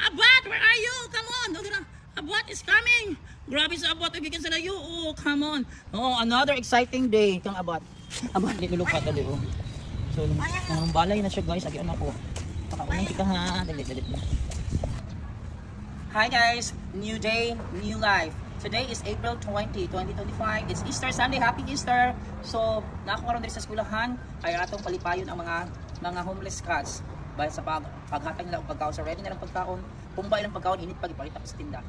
Abat, where are you? Come on. Abat is coming. Grabe sa Abat. Ibigyan sa layo. Oh, come on. Oh, another exciting day. Kang Abat. Abat, nilulukat dali. Oh. So, balay na siya guys. Agian ako. Pakaunang kita ha. Dali. Hi guys. New day, new life. Today is April 20, 2025. It's Easter Sunday. Happy Easter. So, nakakuha rin sa skulahan. Ay atong palipayon ang mga homeless cats. Bahit sa paghatag nila ang pagkaon. So, ready na lang pagkaon. Pumbay lang pagkaon. Init pa. Ipakita sa tinda.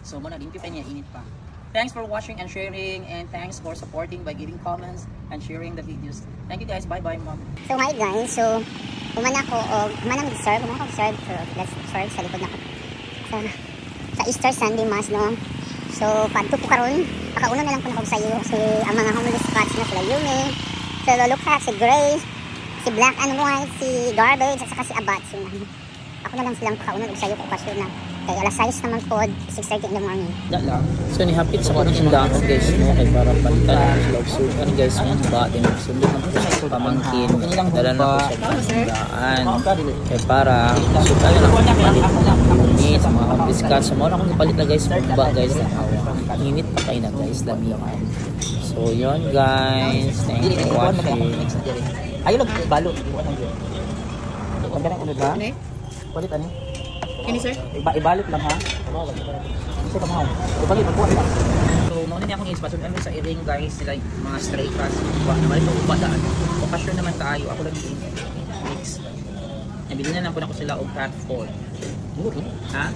So, muna, limpyo pa niya. Init pa. Thanks for watching and sharing. And thanks for supporting by giving comments and sharing the videos. Thank you guys. Bye-bye, mom. So, hi guys. So, umana ko o umana mag-serve. Umana ko serve. So, let's serve sa likod na ko. Sa Easter Sunday Mass, no? So, pagto po karon, pakauna na lang po na ko sa iyo si ang mga homeless cats na sila Yumi, si Lulukat, si Grace, si Black and White, si Garbage, at saka si Abat. So, ako na lang silang pakauna sa iyo okasyon na. Kaya alas 6 naman po, 6:30 in the morning. So, nihapit sa kong tindahan ko guys, no? Kaya para palitan na sila usukan guys, no? Ba, sunod na po sa pamangkin, dala na po sa tindahan. Kaya para, usukan na lang po sa mga homeless cats. So, mauna akong ipalit na guys, ba guys, init pa kayo na guys, damihan. So, yun guys, thank you for watching. Ayaw lang balot. Huwag ka na ulit ha? Palit ano? Kini sir? Ibalot lang ha? Kasi kamahaw. Ibalik, magkuha nila. So, mauna niya akong ispasun. Ano sa iring guys, sila mga stray cats. Naman ito upadaan. Okasyon naman tayo. Ako lang yung mix. Nabili na lang po na ko sila o cat food. Ha?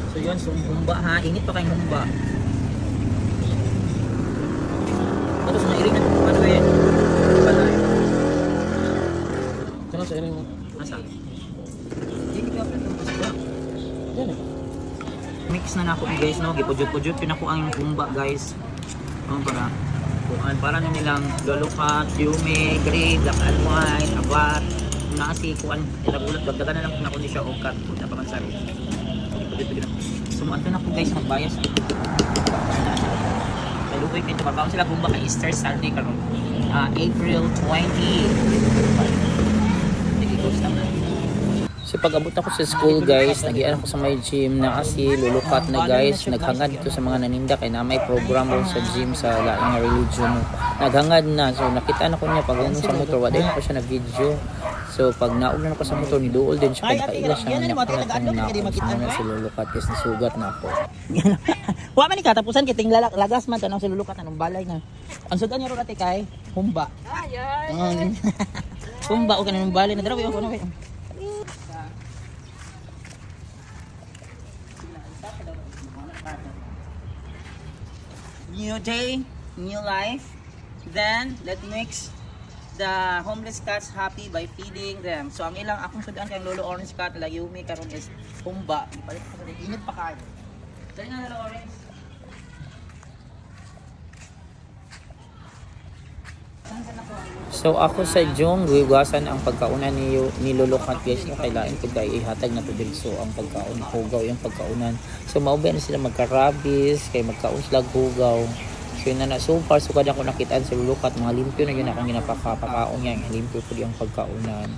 So yun, so humba ha. Init pa kayong humba. Tapos na iring na ano ba yan? Balay. Ito na sa iring mo. Asa? Mix na ako guys, no? Gipudjud-pudjud pin ako ang humba guys. Para na nilang Lulukat, Yumi, Gray, Black and White, Abat, nasi kuan ilagulat dagdagan na lang kung ako ni siya o cat food na pamansari. So ato na ko guys magbayas. Kay lugoy kay trabaho sila gumba kay Easter Sunday karon. April 20. So pag abot ako sa school guys, nagian ako sa may gym na kasi Lulukat na guys, naghangad dito sa mga naninda kay na may program ron sa gym sa laing religion. Naghangad na, so nakita na ko niya pag sa motor, wala din ako siya na video. So pag naog na ako sa motor, niduol din siya kay paila siya niya na si Lulukat kasi nasugat na ako. Wa man ni katapusan kiting lagas man tanong si Lulukat anong balay na. Ang sudan niya ron ate kay humba. Ayun. Humba o kanang balay na dara ko na. New day, new life. Then let's mix the homeless cats happy by feeding them. So ang ilang akong sudan kay Lolo Orange cat la Yumi karon is humba. Ipalit pa sa init pa kayo. Dali na Lolo Orange. So ako sa Jong gugasan ang pagkaunan ni Lulukat guys na kailangan ko kay ihatag na to so ang pagkaon hugaw yung pagkaunan. So maubay na sila magka-rabies kay magkaon sila hugaw. So yun na so far so kada ko nakitaan si Lulukat mga limpyo na yun akong ginapakaon niya limpyo po yung pagkaunan.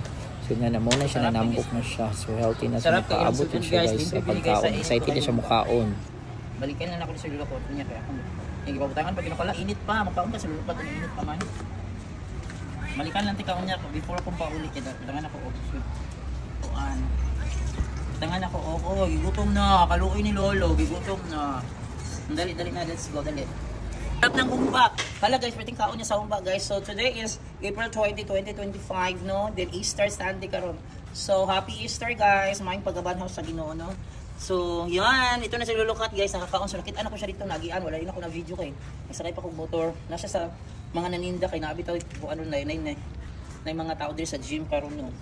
So yun na muna siya nanambok na siya. So healthy na siya nakaabot din siya guys sa pagkaon. Excited na siya mukhaon. Balikan na ako ni Lulukat niya kaya ako. Yung ipabutangan pag kinakala init pa magkaon ka si Lulukat init pa man. Malikan lang tikaon niya before akong paulit kaya tangan ako kuan. Tangan ako gigutom na kaluoy ni Lolo gigutom na. Dali na let's go dali. Sarap ng humba. Hala guys, pwedeng kaon niya sa humba guys. So today is April 20, 2025 no. Then Easter Sunday karon. So happy Easter guys. Maayong paggabanhaw sa Ginoo no. So yan, ito na si Lulukat guys, nakakaon. So nakita na ko siya dito nagian, wala rin ako na video kay. Nagsakay pa kong motor. Nasa sa mga naninda kay nabitaw ko ano na mga tao diri sa gym karon no.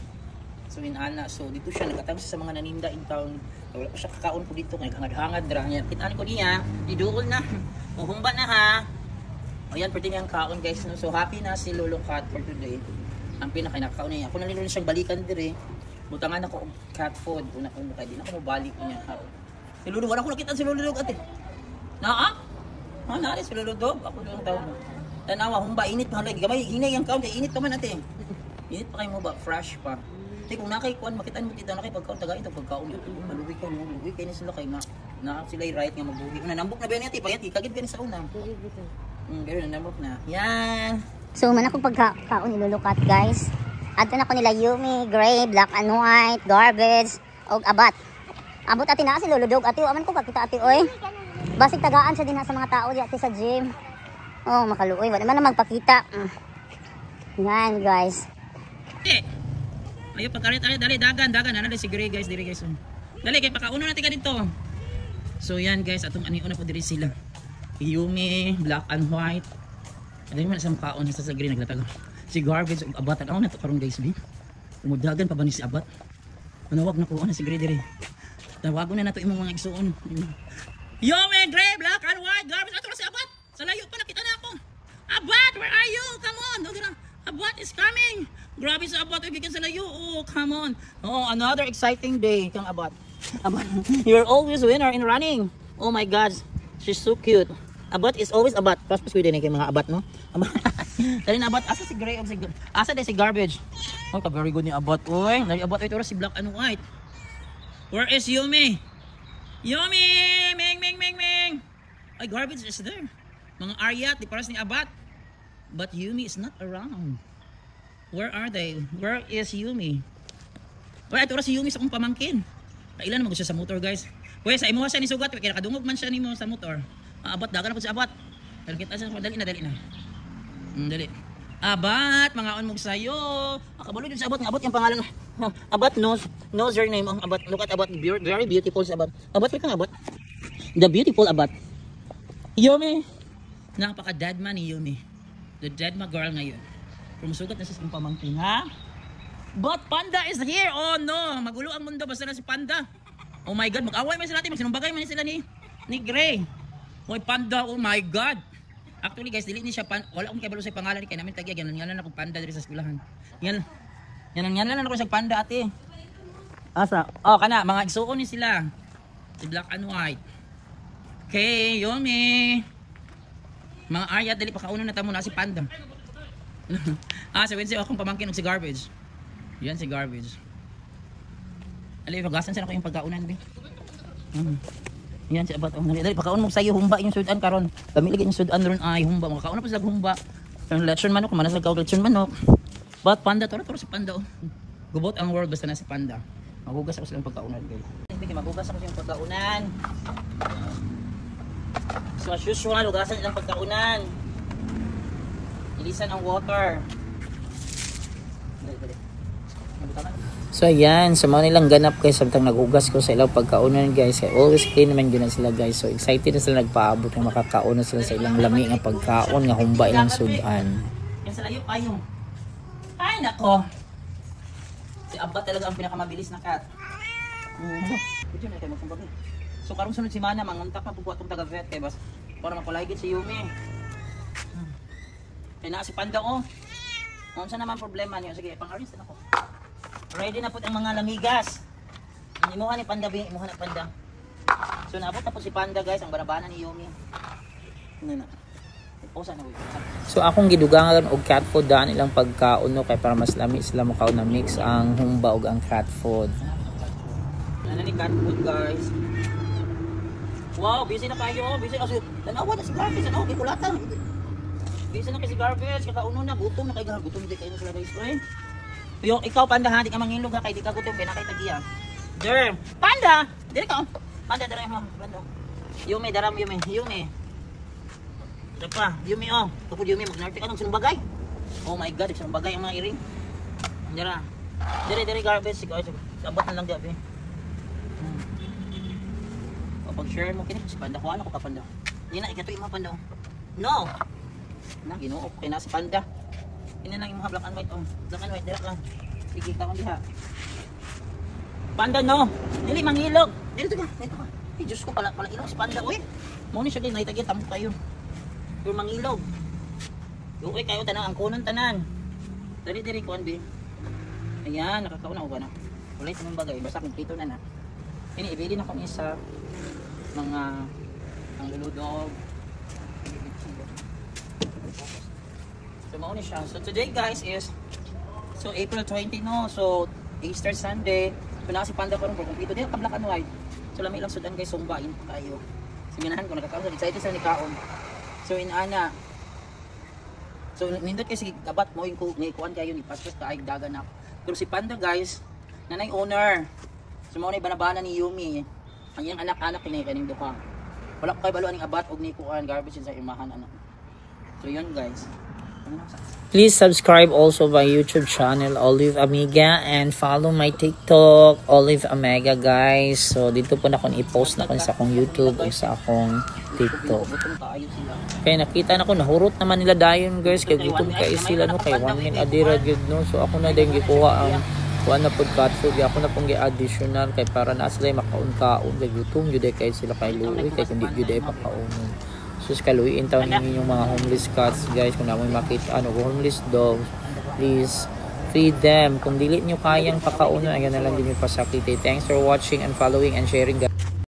So inana, so dito siya nagatang sa mga naninda in town. Wala pa siya kakaon ko dito kay hangad-hangad dra niya. Kitaan ko niya, iduol na. Humba na ha. O yan, pwede niyang kaon guys no. So happy na si Lulukat for today. Ang pinaka nakakaon niya. Ako na rin siyang balikan dire. Butangan ako og cat food. Una ko kay di na ako mabalik niya. Si Lulu wala ko nakita si Lulu ate. Naa? Nari si Lulu dog. Ako lang tawo. Tanawa, humba, init pa halay. Gamay, hinay ang kaon, kay init pa man ate. Init pa kayo mo ba? Fresh pa. Tay kung nakay kuan makitaan mo kita nakay pagkaon taga ito pagkaon. Maluwi ka mo, luwi kay ni sila kay na sila right nga magbuhi. Una nambok na ba niya ti payat kagid gani sa una. Pero nambok na. Yan. So man akong pagkaon nilulukat guys. Adto na ko nila Yumi, Gray, Black and White, Garbage, og Abat. Abot ati na si luludog ati aman ko kakita ati oy. Basig tagaan siya din sa mga tao diati sa gym. Oh, makaluoy wala man na magpakita. Yan guys. Ayo pagkarit dali dagan ana si Gray guys diri guys. Dali kay pakauno natin ka dito. So yan guys atong aniuna po diri sila. Yumi, Black and White. Dali man sa kaon sa Gray naglatag. Si Garbage ug Abat ang na to karon guys bi. Umudagan pa ba ni si Abat? Manawag na ko ana si Gray diri. Tawagon na nato imong mga igsuon. Yumi, Gray, Black and White, Garbage ato si Abat. Sa layo pa nakita na ako. Abat, where are you? Come on. Abat is coming. Grabe sa Abat, gikan sa layo. Oh, come on. Oh, another exciting day kang Abat. Abat, you're always winner in running. Oh my God, she's so cute. Abat is always Abat. Paspas ko din kay mga Abat, no? Abat. Dali na Abat, asa si Gray o asa din si Garbage. Oh, very good ni Abat. Oy, dali Abat ito si Black and White. Where is Yumi? Yumi! Ming! Ay, Garbage is there. Mga Aryat, di paras ni Abat. But Yumi is not around. Where are they? Where is Yumi? Wala, ito si Yumi sa kong pamangkin. Kailan naman siya sa motor guys? Kuya, sa imuha siya ni Sugat. Kaya nakadungog man siya ni mo sa motor. Abat, dagan na po si Abat. Dali na. Dali. Abat, mga on mong sayo. Kabalo din sa Abat. Abat yung pangalan. Abat knows your name. Abat, look at Abat. Very beautiful si Abat. Abat, kaya Abat. The beautiful Abat. Yumi. Napaka-dead man ni Yumi. The dead ma girl ngayon. Sumusugat na siya sa pamangkin, ha? But Panda is here! Oh no! Magulo ang mundo basta na si Panda. Oh my God, mag-away man sila natin. Magsinumbagay man sila ni Gray. Hoy Panda, oh my God! Actually guys, dili ni siya wala akong kabalo sa pangalan ni kay namin tagya. Yan na ako Panda diri sa eskwelahan. Yan na ako sa Panda ate. Asa? Oh, kana, mga igsuon ni sila. Si Black and White. Okay, Yumi. Mga Arya, dali pa kauno na tamo na si Panda. Si Wednesday akong pamangkin og si Garbage. Yan si Garbage. Ali, magasan sa ako yung pagkaunan bi. Yan si Abat. Dali pa kauno mo sayo humba yung sudan karon. Kami lagi yung sudan ron ay humba. Makauno pa sa humba. Ang lechon manok, manas nagkaw lechon manok. But Panda toro si Panda. Gubot ang world basta na si Panda. Magugas ako sa pagkaunan guys. Hindi magugas ako sa pagkaunan. So as usual, hugasan nilang pagkaunan. Ilisan ang water. So ayan, sa mga nilang ganap guys, samtang naghugas ko sa ilang pagkaunan guys. Always clean naman yun sila guys. So excited na sila nagpaabot na makakaon na sila sa ilang lami ng pagkaon nga humba ilang sudan. Yan sa layo kayo. Ay nako. Si Abat talaga ang pinakamabilis na cat. Ito na kayo magkumbagay. So karong sunod si Mana manguntak na pugwa tong taga-vet kay bas para makulahigit si Yumi. Kaya na si Panda oh. Unsa naman problema niyo? Sige, pang-arrange na ako. Ready na po ang mga lamigas. Imuha ni Panda, imuha na Panda. So naabot na po si Panda guys, ang barabana ni Yumi. Ano na. So akong gidugangan og cat food daan ilang pagkaon no kay para mas lami sila mo na mix ang humba ug ang cat food. Ano ni cat food guys? Wow, busy na kayo. Busy kasi tanawa na si Garbage. Ano, kikulatan. Busy na kasi Garbage. Kakauno na. Gutom na kayo. Gutom din kayo na sila guys. Yung ikaw, Panda ha. Di ka mangilog ha. Kaya di ka gutom. Kaya nakay tagiya. Derm. Panda! Dili ka. Panda, daray mo. Panda. Yumi, daram Yumi. Yumi. Ito pa. Yumi oh. Kapag Yumi, mag-narte ka ng sinumbagay. Oh my God. Sinumbagay ang mga iring. Dira. Diri Garbage. Sabot na lang gabi. Pag-share mo kini si Panda ko ano ko ka Panda. Di na ikato imong Panda. No. Na Ginoo kay na si Panda. Ini lang imong black and white oh. Black and white dira lang. Sige ka kon diha. Panda no. Dili mangilog. Dito ka. Ay Diyos ko pala ilog si Panda oy. Mo ni siya kay naitagya tampo kayo. Pero mangilog. Uy kayo tanan ang kunon tanan. Diri kuan bi. Ayan nakakauna ko ba na. Wala itong bagay basta kompleto na na. Ini ibili na ko isa mga ang luludog. So mauni siya. So today guys is so April 20 no. So Easter Sunday. Kung si Panda ko rin, kumpito. Di ka black and white. So, lami lang sudan guys, sumbain kayo. Siminahan ko, nakakaroon. Excited sa nikaon. So, inana. So, nindot kasi gabat mo yung kuhan kayo ni Paspas kaay dagan na. Pero si Panda guys, nanay owner. So, mga banabana ni Yumi. Ang iyang anak-anak kaning duha. Wala ko kayo balo aning abat og ni kuhan garbage sa imahan anak. So, yun guys. Please subscribe also my YouTube channel Olive Amiga and follow my TikTok Olive Amiga guys. So dito po na akong i-post na sa akong YouTube o sa akong TikTok. Kaya nakita na ko nahurot naman nila dayon guys kay gutom kay sila no kay 1 min adira gud no. So ako na din gikuha ang kuan na pud cat food. Ako na pong gi-additional kay para na sila makaon-kaon kay gutom jud kay sila kay luoy kay kundi jud ay pakaon. Sus kaluin taon ninyo yung mga homeless cats guys. Kung naman makita homeless dogs, please feed them. Kung dili nyo kayang pakaunan, ayan na lang din yung pasakit. Thanks for watching and following and sharing guys.